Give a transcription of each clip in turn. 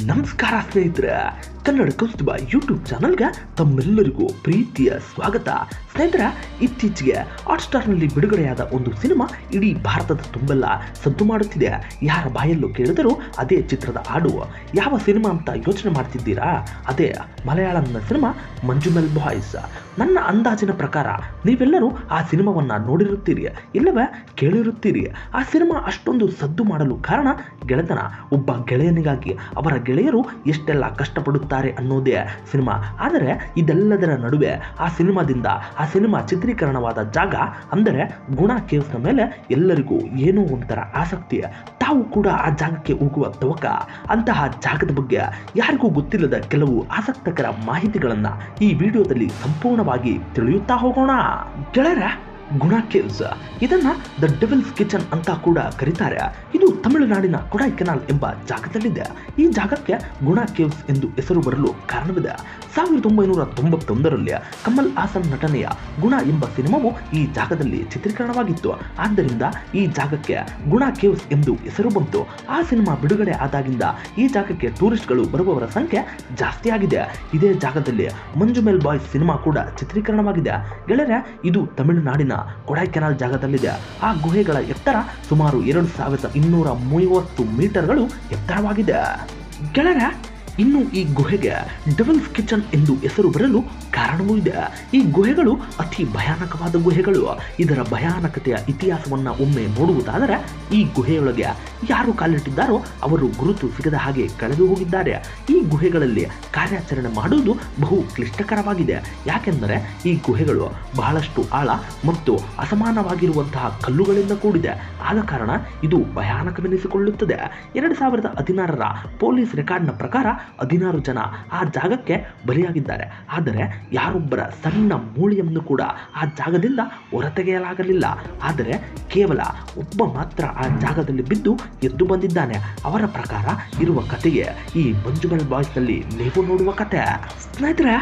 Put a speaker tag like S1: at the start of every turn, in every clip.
S1: ನಮಸ್ಕಾರ ಸ್ನೇಹಿತರೆ, ಕನ್ನಡ ಕೌಸ್ತುಭ ಯೂಟ್ಯೂಬ್ ಚಾನಲ್ಗೆ ತಮ್ಮೆಲ್ಲರಿಗೂ ಪ್ರೀತಿಯ ಸ್ವಾಗತ. ಸ್ನೇಹಿತರೆ, ಇತ್ತೀಚೆಗೆ ಹಾಟ್ಸ್ಟಾರ್ನಲ್ಲಿ ಬಿಡುಗಡೆಯಾದ ಒಂದು ಸಿನಿಮಾ ಇಡೀ ಭಾರತದ ತುಂಬೆಲ್ಲ ಸದ್ದು ಮಾಡುತ್ತಿದೆ. ಯಾರ ಬಾಯಲ್ಲೂ ಕೇಳಿದರೂ ಅದೇ ಚಿತ್ರದ ಹಾಡು. ಯಾವ ಸಿನಿಮಾ ಅಂತ ಯೋಚನೆ ಮಾಡ್ತಿದ್ದೀರಾ? ಅದೇ ಮಲಯಾಳಂನ ಸಿನಿಮಾ ಮಂಜುಮೆಲ್ ಬಾಯ್ಸ್. ನನ್ನ ಅಂದಾಜಿನ ಪ್ರಕಾರ ನೀವೆಲ್ಲರೂ ಆ ಸಿನಿಮಾವನ್ನು ನೋಡಿರುತ್ತೀರಿ, ಇಲ್ಲವೇ ಕೇಳಿರುತ್ತೀರಿ. ಆ ಸಿನಿಮಾ ಅಷ್ಟೊಂದು ಸದ್ದು ಮಾಡಲು ಕಾರಣ ಗೆಳೆತನ. ಒಬ್ಬ ಗೆಳೆಯನಿಗಾಗಿ ಅವರ ಗೆಳೆಯರು ಎಷ್ಟೆಲ್ಲ ಕಷ್ಟಪಡುತ್ತಾರೆ ಅನ್ನೋದೇ ಸಿನಿಮಾ. ಆದರೆ ಇದೆಲ್ಲದರ ನಡುವೆ ಆ ಸಿನಿಮಾ ಚಿತ್ರೀಕರಣವಾದ ಜಾಗ ಅಂದರೆ ಗುಣ ಕೇವ್ಸ್ನ ಮೇಲೆ ಎಲ್ಲರಿಗೂ ಏನೋ ಒಂಥರ ಆಸಕ್ತಿ. ತಾವು ಕೂಡ ಆ ಜಾಗಕ್ಕೆ ಹೋಗುವ ತವಕ. ಅಂತಹ ಜಾಗದ ಬಗ್ಗೆ ಯಾರಿಗೂ ಗೊತ್ತಿಲ್ಲದ ಕೆಲವು ಆಸಕ್ತಕರ ಮಾಹಿತಿಗಳನ್ನು ಈ ವಿಡಿಯೋದಲ್ಲಿ ಸಂಪೂರ್ಣವಾಗಿ ತಿಳಿಯುತ್ತಾ ಹೋಗೋಣ. ಗೆಳೆಯರೆ, ಗುಣ ಕೇವ್ಸ್ ಇದನ್ನ ದ ಡೆವಿಲ್ಸ್ ಕಿಚನ್ ಅಂತ ಕೂಡ ಕರೀತಾರೆ. ಇದು ತಮಿಳುನಾಡಿನ ಕೊಡೈಕೆನಾಲ್ ಎಂಬ ಜಾಗದಲ್ಲಿದೆ. ಈ ಜಾಗಕ್ಕೆ ಗುಣ ಕೇವ್ಸ್ ಎಂದು ಹೆಸರು ಬರಲು ಕಾರಣವಿದೆ. 1991ರಲ್ಲಿ ಕಮಲ್ ಹಾಸನ್ ನಟನೆಯ ಗುಣ ಎಂಬ ಸಿನಿಮಾವು ಈ ಜಾಗದಲ್ಲಿ ಚಿತ್ರೀಕರಣವಾಗಿತ್ತು. ಆದ್ದರಿಂದ ಈ ಜಾಗಕ್ಕೆ ಗುಣ ಕೇವ್ಸ್ ಎಂದು ಹೆಸರು ಬಂತು. ಆ ಸಿನಿಮಾ ಬಿಡುಗಡೆ ಆದಾಗಿಂದ ಈ ಜಾಗಕ್ಕೆ ಟೂರಿಸ್ಟ್ಗಳು ಬರುವವರ ಸಂಖ್ಯೆ ಜಾಸ್ತಿ ಆಗಿದೆ. ಇದೇ ಜಾಗದಲ್ಲಿ ಮಂಜುಮೆಲ್ ಬಾಯ್ಸ್ ಸಿನಿಮಾ ಕೂಡ ಚಿತ್ರೀಕರಣವಾಗಿದೆ. ಗೆಳೆಯರೆ, ಇದು ತಮಿಳುನಾಡಿನ ಕೊಡೈಕೆನಾಲ್ ಜಾಗದಲ್ಲಿದೆ. ಆ ಗುಹೆಗಳ ಎತ್ತರ ಸುಮಾರು 2230 ಮೀಟರ್ಗಳು ಎತ್ತರವಾಗಿದೆ. ಗೆಳೆಯರೆ, ಇನ್ನು ಈ ಗುಹೆಗೆ ಡೆವಿಲ್ಸ್ ಕಿಚನ್ ಎಂದು ಹೆಸರು ಬರಲು ಕಾರಣವೂ ಇದೆ. ಈ ಗುಹೆಗಳು ಅತಿ ಭಯಾನಕವಾದ ಗುಹೆಗಳು. ಇದರ ಭಯಾನಕತೆಯ ಇತಿಹಾಸವನ್ನು ಒಮ್ಮೆ ನೋಡುವುದಾದರೆ, ಈ ಗುಹೆಯೊಳಗೆ ಯಾರು ಕಾಲಿಟ್ಟಿದ್ದಾರೋ ಅವರು ಗುರುತು ಸಿಗದ ಹಾಗೆ ಕಳೆದು ಹೋಗಿದ್ದಾರೆ. ಈ ಗುಹೆಗಳಲ್ಲಿ ಕಾರ್ಯಾಚರಣೆ ಮಾಡುವುದು ಬಹು ಕ್ಲಿಷ್ಟಕರವಾಗಿದೆ. ಯಾಕೆಂದರೆ ಈ ಗುಹೆಗಳು ಬಹಳಷ್ಟು ಆಳ ಮತ್ತು ಅಸಮಾನವಾಗಿರುವಂತಹ ಕಲ್ಲುಗಳಿಂದ ಕೂಡಿದೆ. ಆದ ಕಾರಣ ಇದು ಭಯಾನಕವೆನಿಸಿಕೊಳ್ಳುತ್ತದೆ. 2016ರ ಪೊಲೀಸ್ ರೆಕಾರ್ಡ್ನ ಪ್ರಕಾರ 16 ಜನ ಆ ಜಾಗಕ್ಕೆ ಬಲಿಯಾಗಿದ್ದಾರೆ. ಆದರೆ ಯಾರೊಬ್ಬರ ಸಣ್ಣ ಮೂಳೆಯನ್ನು ಕೂಡ ಆ ಜಾಗದಿಂದ ಹೊರತೆಗೆಯಲಾಗಲಿಲ್ಲ. ಆದರೆ ಕೇವಲ ಒಬ್ಬ ಮಾತ್ರ ಆ ಜಾಗದಲ್ಲಿ ಬಿದ್ದು ಎದ್ದು ಬಂದಿದ್ದಾನೆ. ಅವರ ಪ್ರಕಾರ ಇರುವ ಕಥೆಗೆ ಈ ಮಂಜುಮೆಲ್ ಬಾಯ್ಸ್ನಲ್ಲಿ ನೀವು ನೋಡುವ ಕತೆ. ಸ್ನೇಹಿತರೆ,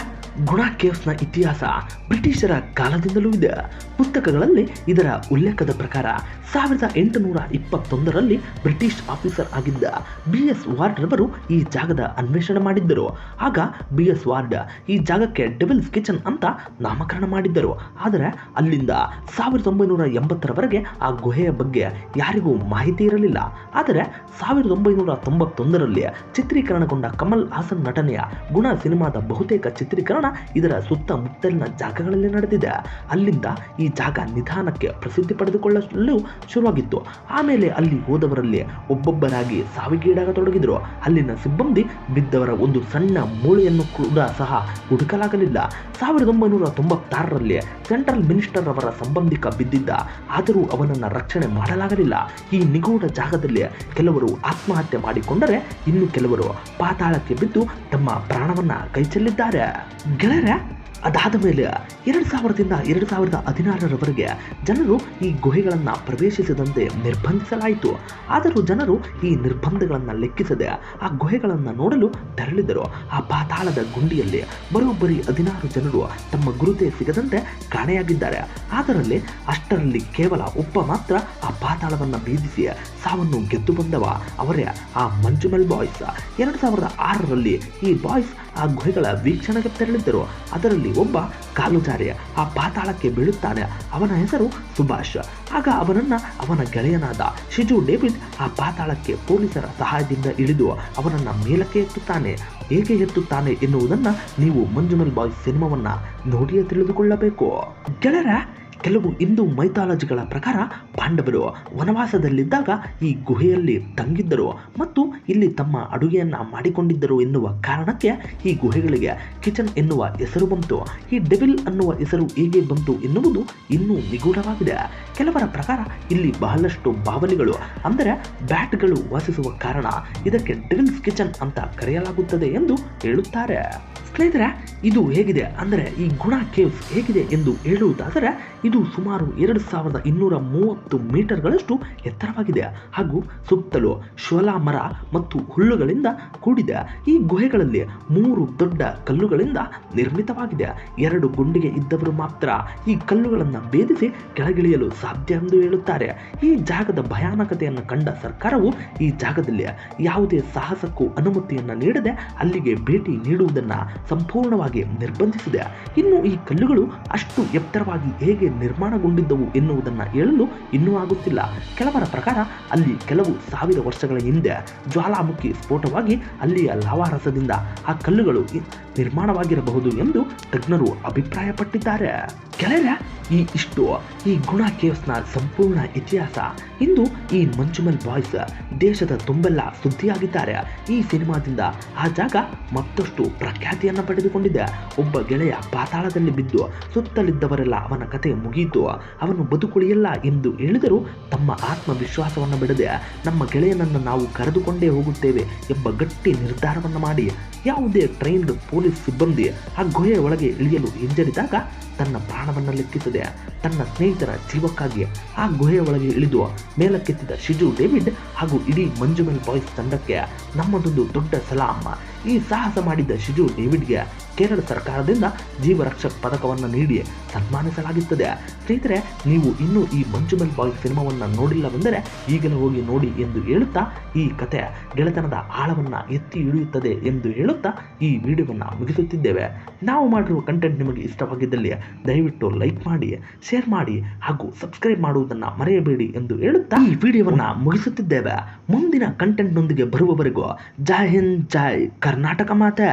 S1: ಗುಣ ಕೇವ್ಸ್ನ ಇತಿಹಾಸ ಬ್ರಿಟಿಷರ ಕಾಲದಿಂದಲೂ ಇದೆ. ಪುಸ್ತಕಗಳಲ್ಲಿ ಇದರ ಉಲ್ಲೇಖದ ಪ್ರಕಾರ 1821ರಲ್ಲಿ ಬ್ರಿಟಿಷ್ ಆಫೀಸರ್ ಆಗಿದ್ದ BS ವಾರ್ಡ್ ರವರು ಈ ಜಾಗದ ಅನ್ವೇಷಣೆ ಮಾಡಿದ್ದರು. ಆಗ BS ವಾರ್ಡ್ ಈ ಜಾಗಕ್ಕೆ ಡೆವಿಲ್ಸ್ ಕಿಚನ್ ಅಂತ ನಾಮಕರಣ ಮಾಡಿದ್ದರು. ಆದರೆ ಅಲ್ಲಿಂದ 1980ರವರೆಗೆ ಆ ಗುಹೆಯ ಬಗ್ಗೆ ಯಾರಿಗೂ ಮಾಹಿತಿ ಇರಲಿಲ್ಲ. ಆದರೆ 1991ರಲ್ಲಿ ಚಿತ್ರೀಕರಣಗೊಂಡ ಕಮಲ್ ಹಾಸನ್ ನಟನೆಯ ಗುಣ ಸಿನಿಮಾದ ಬಹುತೇಕ ಚಿತ್ರೀಕರಣ ಇದರ ಸುತ್ತಮುತ್ತಲಿನ ಜಾಗಗಳಲ್ಲಿ ನಡೆದಿದೆ. ಅಲ್ಲಿಂದ ಈ ಜಾಗ ನಿಧಾನಕ್ಕೆ ಪ್ರಸಿದ್ಧಿ ಪಡೆದುಕೊಳ್ಳಲು ಶುರುವಾಗಿತ್ತು. ಆಮೇಲೆ ಅಲ್ಲಿ ಹೋದವರಲ್ಲಿ ಒಬ್ಬೊಬ್ಬರಾಗಿ ಸಾವಿಗೀಡಾಗತೊಡಗಿದರು. ಅಲ್ಲಿನ ಸಿಬ್ಬಂದಿ ಬಿದ್ದವರ ಒಂದು ಸಣ್ಣ ಮೂಳೆಯನ್ನು ಕೂಡ ಸಹ ಹುಡುಕಲಾಗಲಿಲ್ಲ. 1996ರಲ್ಲಿ ಸೆಂಟ್ರಲ್ ಮಿನಿಸ್ಟರ್ ಅವರ ಸಂಬಂಧಿಕ ಬಿದ್ದಿದ್ದ, ಆದರೂ ಅವನನ್ನು ರಕ್ಷಣೆ ಮಾಡಲಾಗಲಿಲ್ಲ. ಈ ನಿಗೂಢ ಜಾಗದಲ್ಲಿ ಕೆಲವರು ಆತ್ಮಹತ್ಯೆ ಮಾಡಿಕೊಂಡರೆ ಇನ್ನು ಕೆಲವರು ಪಾತಾಳಕ್ಕೆ ಬಿದ್ದು ತಮ್ಮ ಪ್ರಾಣವನ್ನ ಕೈಚೆಲ್ಲಿದ್ದಾರೆ. ಗೆಳೆಯರೆ, ಅದಾದ ಮೇಲೆ 2000ರಿಂದ 2016ರವರೆಗೆ ಜನರು ಈ ಗುಹೆಗಳನ್ನು ಪ್ರವೇಶಿಸದಂತೆ ನಿರ್ಬಂಧಿಸಲಾಯಿತು. ಆದರೂ ಜನರು ಈ ನಿರ್ಬಂಧಗಳನ್ನು ಲೆಕ್ಕಿಸದೆ ಆ ಗುಹೆಗಳನ್ನು ನೋಡಲು ತೆರಳಿದರು. ಆ ಪಾತಾಳದ ಗುಂಡಿಯಲ್ಲಿ ಬರೋಬ್ಬರಿ 16 ಜನರು ತಮ್ಮ ಗುರುತೇ ಸಿಗದಂತೆ ಕಾಣೆಯಾಗಿದ್ದಾರೆ. ಅಷ್ಟರಲ್ಲಿ ಕೇವಲ ಒಬ್ಬ ಮಾತ್ರ ಆ ಪಾತಾಳವನ್ನು ಭೇದಿಸಿ ಸಾವನ್ನು ಗೆದ್ದು ಬಂದವ. ಅವರೇ ಆ ಮಂಜುಮೆಲ್ ಬಾಯ್ಸ್. 2006ರಲ್ಲಿ ಈ ಬಾಯ್ಸ್ ಆ ಗುಹೆಗಳ ವೀಕ್ಷಣೆಗೆ ತೆರಳಿದ್ದರು. ಅದರಲ್ಲಿ ಒಬ್ಬ ಕಾಲು ಜಾರಿ ಆ ಪಾತಾಳಕ್ಕೆ ಬೀಳುತ್ತಾನೆ. ಅವನ ಹೆಸರು ಸುಭಾಷ್. ಆಗ ಅವನ ಗೆಳೆಯನಾದ ಶಿಜು ಡೇವಿಡ್ ಆ ಪಾತಾಳಕ್ಕೆ ಪೊಲೀಸರ ಸಹಾಯದಿಂದ ಇಳಿದು ಅವನನ್ನು ಮೇಲಕ್ಕೆ ಎತ್ತುತ್ತಾನೆ. ಹೇಗೆ ಎತ್ತುತ್ತಾನೆ ಎನ್ನುವುದನ್ನು ನೀವು ಮಂಜುಮೆಲ್ ಬಾಯ್ಸ್ ಸಿನಿಮಾವನ್ನ ನೋಡಿಯೇ ತಿಳಿದುಕೊಳ್ಳಬೇಕು. ಗೆಳೆಯರ, ಕೆಲವು ಹಿಂದೂ ಮೈಥಾಲಜಿಗಳ ಪ್ರಕಾರ ಪಾಂಡವರು ವನವಾಸದಲ್ಲಿದ್ದಾಗ ಈ ಗುಹೆಯಲ್ಲಿ ತಂಗಿದ್ದರು ಮತ್ತು ಇಲ್ಲಿ ತಮ್ಮ ಅಡುಗೆಯನ್ನು ಮಾಡಿಕೊಂಡಿದ್ದರು ಎನ್ನುವ ಕಾರಣಕ್ಕೆ ಈ ಗುಹೆಗಳಿಗೆ ಕಿಚನ್ ಎನ್ನುವ ಹೆಸರು ಬಂತು. ಈ ಡೆವಿಲ್ ಅನ್ನುವ ಹೆಸರು ಹೇಗೆ ಬಂತು ಎನ್ನುವುದು ಇನ್ನೂ ನಿಗೂಢವಾಗಿದೆ. ಕೆಲವರ ಪ್ರಕಾರ ಇಲ್ಲಿ ಬಹಳಷ್ಟು ಬಾವಲಿಗಳು ಅಂದರೆ ಬ್ಯಾಟ್ಗಳು ವಾಸಿಸುವ ಕಾರಣ ಇದಕ್ಕೆ ಡೆವಿಲ್ಸ್ ಕಿಚನ್ ಅಂತ ಕರೆಯಲಾಗುತ್ತದೆ ಎಂದು ಹೇಳುತ್ತಾರೆ. ಸ್ನೇಹಿತರೆ, ಇದು ಹೇಗಿದೆ ಅಂದರೆ ಈ ಗುಣ ಕೇವ್ಸ್ ಹೇಗಿದೆ ಎಂದು ಹೇಳುವುದಾದರೆ ಇದು ಸುಮಾರು 2230 ಮೀಟರ್ಗಳಷ್ಟು ಎತ್ತರವಾಗಿದೆ ಹಾಗೂ ಸುತ್ತಲೂ ಶೋಲಾ ಮರ ಮತ್ತು ಹುಲ್ಲುಗಳಿಂದ ಕೂಡಿದೆ. ಈ ಗುಹೆಗಳಲ್ಲಿ 3 ದೊಡ್ಡ ಕಲ್ಲುಗಳಿಂದ ನಿರ್ಮಿತವಾಗಿದೆ. 2 ಗುಂಡಿಗೆ ಇದ್ದವರು ಮಾತ್ರ ಈ ಕಲ್ಲುಗಳನ್ನು ಭೇದಿಸಿ ಕೆಳಗಿಳಿಯಲು ಸಾಧ್ಯ ಎಂದು ಹೇಳುತ್ತಾರೆ. ಈ ಜಾಗದ ಭಯಾನಕತೆಯನ್ನು ಕಂಡ ಸರ್ಕಾರವು ಈ ಜಾಗದಲ್ಲಿ ಯಾವುದೇ ಸಾಹಸಕ್ಕೂ ಅನುಮತಿಯನ್ನು ನೀಡದೆ ಅಲ್ಲಿಗೆ ಭೇಟಿ ನೀಡುವುದನ್ನು ಸಂಪೂರ್ಣವಾಗಿ ನಿರ್ಬಂಧಿಸಿದೆ. ಇನ್ನು ಈ ಕಲ್ಲುಗಳು ಅಷ್ಟು ಎತ್ತರವಾಗಿ ಹೇಗೆ ನಿರ್ಮಾಣಗೊಂಡಿದ್ದವು ಎನ್ನುವುದನ್ನು ಹೇಳಲು ಇನ್ನೂ ಆಗುತ್ತಿಲ್ಲ. ಕೆಲವರ ಪ್ರಕಾರ ಅಲ್ಲಿ ಕೆಲವು 1000 ವರ್ಷಗಳ ಹಿಂದೆ ಜ್ವಾಲಾಮುಖಿ ಸ್ಫೋಟವಾಗಿ ಅಲ್ಲಿಯ ಲಾವಾರಸದಿಂದ ಆ ಕಲ್ಲುಗಳು ನಿರ್ಮಾಣವಾಗಿರಬಹುದು ಎಂದು ತಜ್ಞರು ಅಭಿಪ್ರಾಯಪಟ್ಟಿದ್ದಾರೆ. ಗೆಳೆಯರೆ, ಈ ಗುಣ ಕೇವ್ಸ್ನ ಸಂಪೂರ್ಣ ಇತಿಹಾಸ. ಇಂದು ಈ ಮಂಜುಮೆಲ್ ಬಾಯ್ಸ್ ದೇಶದ ತುಂಬೆಲ್ಲ ಸುದ್ದಿಯಾಗಿದ್ದಾರೆ. ಈ ಸಿನಿಮಾದಿಂದ ಆ ಜಾಗ ಮತ್ತಷ್ಟು ಪ್ರಖ್ಯಾತಿಯನ್ನು ಪಡೆದುಕೊಂಡಿದೆ. ಒಬ್ಬ ಗೆಳೆಯ ಪಾತಾಳದಲ್ಲಿ ಬಿದ್ದು ಸುತ್ತಲಿದ್ದವರೆಲ್ಲ ಅವನ ಕತೆ ಮುಗಿಯಿತು, ಅವನು ಬದುಕುಳಿಯಲ್ಲ ಎಂದು ಹೇಳಿದರೂ ತಮ್ಮ ಆತ್ಮವಿಶ್ವಾಸವನ್ನು ಬಿಡದೆ ನಮ್ಮ ಗೆಳೆಯನನ್ನು ನಾವು ಕರೆದುಕೊಂಡೇ ಹೋಗುತ್ತೇವೆ ಎಂಬ ಗಟ್ಟಿ ನಿರ್ಧಾರವನ್ನು ಮಾಡಿ ಯಾವುದೇ ಟ್ರೈನ್ಡ್ ಪೊಲೀಸ್ ಸಿಬ್ಬಂದಿ ಆ ಗುಹೆಯ ಒಳಗೆ ಇಳಿಯಲು ಹಿಂಜರಿದಾಗ ತನ್ನ ಪ್ರಾಣವನ್ನು ಲೆಕ್ಕಿಸದೆ ತನ್ನ ಸ್ನೇಹಿತರ ಜೀವಕ್ಕಾಗಿ ಆ ಗುಹೆಯ ಒಳಗೆ ಇಳಿದು ಮೇಲಕ್ಕೆತ್ತಿದ ಶಿಜು ಡೇವಿಡ್ ಹಾಗೂ ಇಡೀ ಮಂಜುಮೆಲ್ ಬಾಯ್ಸ್ ತಂಡಕ್ಕೆ ನಮ್ಮದೊಂದು ದೊಡ್ಡ ಸಲಾಂ. ಈ ಸಾಹಸ ಮಾಡಿದ್ದ ಶಿಜು ಡೇವಿಡ್ಗೆ ಕೇರಳ ಸರ್ಕಾರದಿಂದ ಜೀವರಕ್ಷಕ್ ಪದಕವನ್ನು ನೀಡಿ ಸನ್ಮಾನಿಸಲಾಗುತ್ತದೆ. ಸ್ನೇಹಿತರೆ, ನೀವು ಇನ್ನೂ ಈ ಮಂಜುಮೆಲ್ ಬಾಯ್ಸ್ ಸಿನಿಮಾವನ್ನು ನೋಡಿಲ್ಲವೆಂದರೆ ಈಗಲೇ ಹೋಗಿ ನೋಡಿ ಎಂದು ಹೇಳುತ್ತಾ ಈ ಕತೆ ಗೆಳೆತನದ ಆಳವನ್ನು ಎತ್ತಿ ಹಿಡಿಯುತ್ತದೆ ಎಂದು ಹೇಳುತ್ತಾ ಈ ವಿಡಿಯೋವನ್ನು ಮುಗಿಸುತ್ತಿದ್ದೇವೆ. ನಾವು ಮಾಡಿರುವ ಕಂಟೆಂಟ್ ನಿಮಗೆ ಇಷ್ಟವಾಗಿದ್ದಲ್ಲಿ ದಯವಿಟ್ಟು ಲೈಕ್ ಮಾಡಿ, ಶೇರ್ ಮಾಡಿ ಹಾಗೂ ಸಬ್ಸ್ಕ್ರೈಬ್ ಮಾಡುವುದನ್ನು ಮರೆಯಬೇಡಿ ಎಂದು ಹೇಳುತ್ತಾ ಈ ವಿಡಿಯೋವನ್ನು ಮುಗಿಸುತ್ತಿದ್ದೇವೆ. ಮುಂದಿನ ಕಂಟೆಂಟ್ನೊಂದಿಗೆ ಬರುವವರೆಗೂ ಜೈ ಹಿಂದ್, ಜೈ ಕರ್ನಾಟಕ ಮಾತೆ.